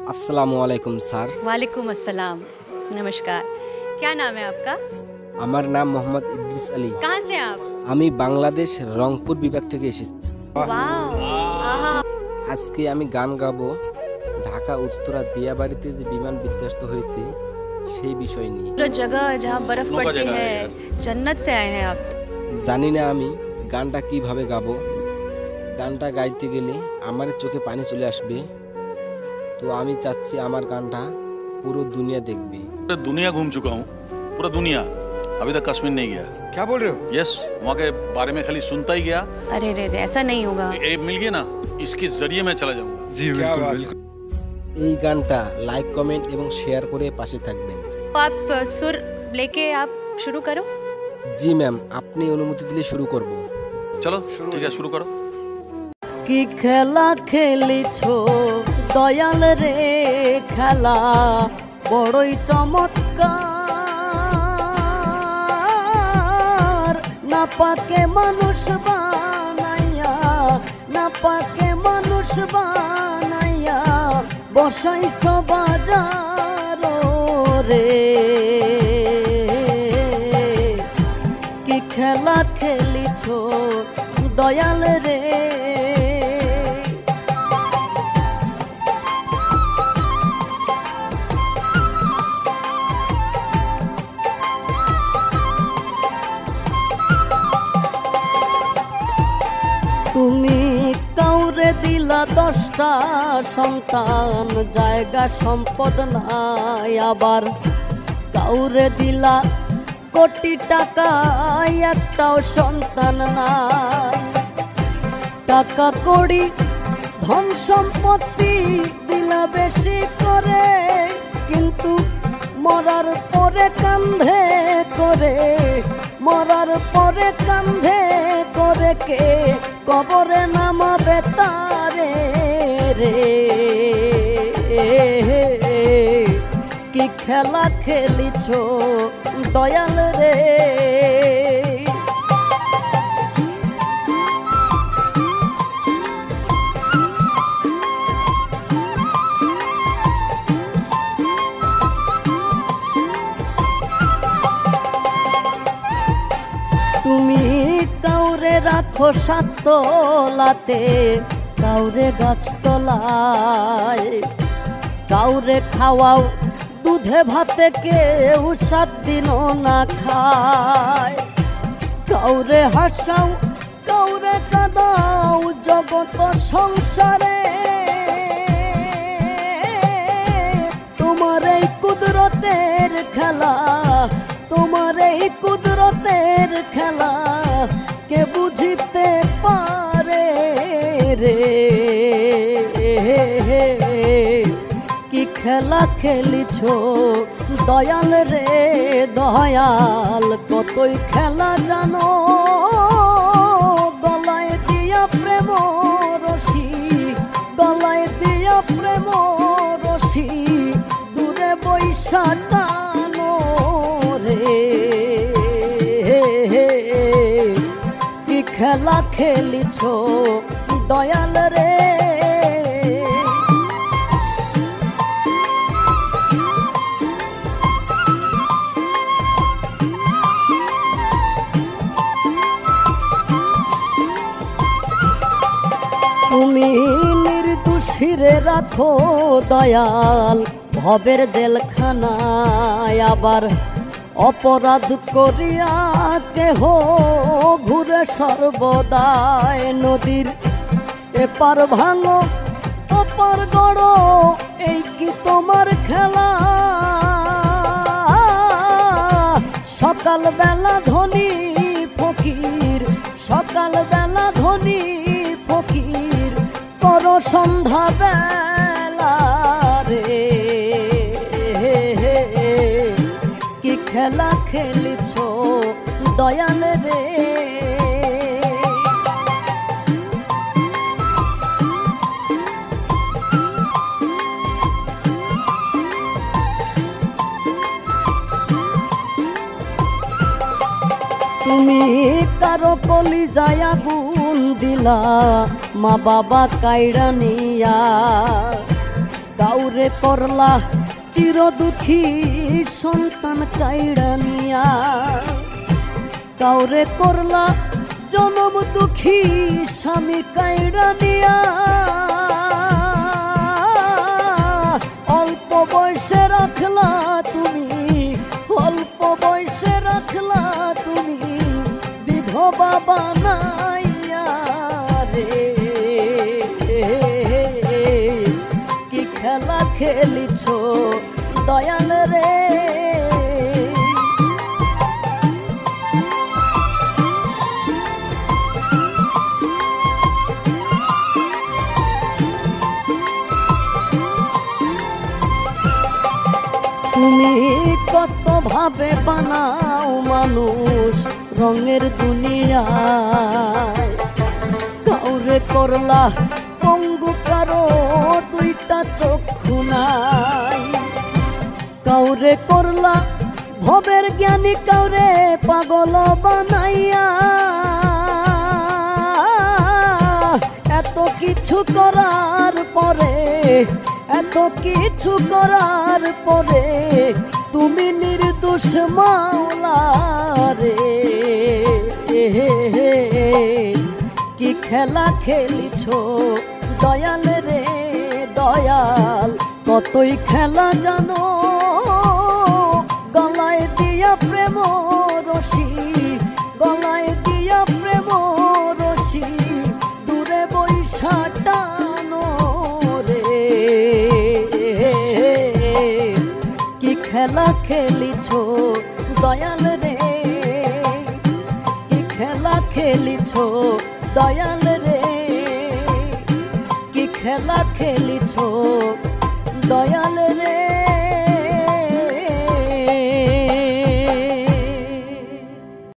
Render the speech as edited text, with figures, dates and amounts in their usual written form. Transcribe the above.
अस्सलामु अलैकुम सर। वालेकुम अस्सलाम। नमस्कार। क्या नाम है आपका? আমার নাম মোহাম্মদ ইদ্রিস আলী। कहाँ से आप? আমি বাংলাদেশ রংপুর বিভাগ থেকে এসেছি। वाओ। आहा। আজকে আমি গান গাবো ঢাকা উত্তরা দিয়াবাড়িতে যে বিমান বিধ্বস্ত হয়েছে সেই বিষয় নিয়ে। जो जगह जहाँ बर्फ पड़ती है, जन्नत से आए हैं आप। জানি না আমি গানটা কিভাবে গাবো। গানটা গাইতে গেলে আমার চোখে পানি চলে আসবে। तो আমি চাচ্ছি আমার গানটা পুরো দুনিয়া দেখবে। पूरा दुनिया घूम चुका हूँ, पूरा दुनिया। अभी तक कश्मीर नहीं गया। क्या बोल रहे हो? यस, वहाँ के बारे में खाली सुनता ही गया। अरे रे रे, ऐसा नहीं होगा। मिल गया ना, इसके जरिए मैं चला जाऊँगा। जी बिल्कुल। এই গানটা লাইক কমেন্ট এবং শেয়ার করে পাশে থাকবেন। तो आप सुर लेके आप शुरू करो। জি ম্যাম, আপনি অনুমতি দিলে শুরু করব। चलो ठीक है, शुरू करो। কি খেলা খেলিছো দয়াল রে, খেলা বড়ই চমৎকার। না পাকে মানুষ বানাইয়া, না পাকে মানুষ বানাইয়া বসাইছো বাজার রে। কি খেলা খেলিছো দয়াল রে। তুমি কাউরে দিলা 10টা সন্তান, জায়গা সম্পদ নাই। আবার কাউরে দিলা কোটি টাকা, একটাও সন্তান নাই। টাকা কড়ি ধন সম্পত্তি দিলা বেশি করে, কিন্তু মরার পরে কান্ধে করে, মরার পরে কান্ধে করে কে কবরে নামাবে তারে রে। কি খেলা খেলিছো দয়াল রে। তুমি কাউরে রাখো সাতলাতে, কাউরে গাছতলায়, কাউরে খাওয়াও দুধে ভাতে, কেউ 7 দিনও না খায়। কাউরে হাসাও কাউরে কাঁদাও জগত সংসারে। তোমার এই কুদরতের খেলা, তোমার এই কুদরতের খেলা কে বুঝিতে পারে রে। কি খেলা খেলিছো দয়াল রে, দয়াল কতই খেলা জানো। গলায় দিয়া প্রেম রশি, গলায় দিয়া প্রেম রশি, দূরে বৈশা টানো রে। কি খেলা খেলিছো দয়াল রে। তুমি নির্দোষীরে রাখো দয়াল ভবের জেলখানায়। আবার অপরাধ করিয়া কেহ ঘুরে সর্বদাই। নদীর এপার ভাঙো ওপার গড়ো, এই কি তোমার খেলা। সকাল বেলা ধনী ফকির, সকাল বেলা ধনী ফকির, করো সন্ধ্যা বেলা রে। কি খেলা খেলিছো দয়াল রে। তুমি কারো কলিজায় আগুন দিলা, মা বাবা কাইরা নিয়া। কাউরে করলা চির দুঃখী সন্তান কাইড়া নিয়া, কাউরে করলা জনম দুঃখী স্বামী কাইড়া নিয়া, অল্প বয়সে রাখলা তুমি, অল্প বয়সে রাখলা তুমি বিধবা বানাইয়া রে। কি খেলা খেলিছ দয়াল রে। তুমি কত ভাবে বানাও মানুষ রঙের দুনিয়ায়, কাউরে করলা পঙ্গু কারো দুইটা চক্ষু নাই, কাউরে করলা ভবের জ্ঞানী কাউরে পাগল বানাইয়া, এত কিছু করার পরে, এত কিছু করার পরে তুমি নির্দোষ মাওলা রে। কি খেলা খেলিছ দয়াল রে দয়াল, কতই খেলা জানো, গলায় দিয়া প্রেম রশি, গলায় দিয়া প্রেম রশি দূরে বৈশা টানো রে। কি খেলা খেলিছ দয়াল রে, কি খেলা খেলিছ দয়াল রে, কি খেলা খেলিছ দয়াল রে।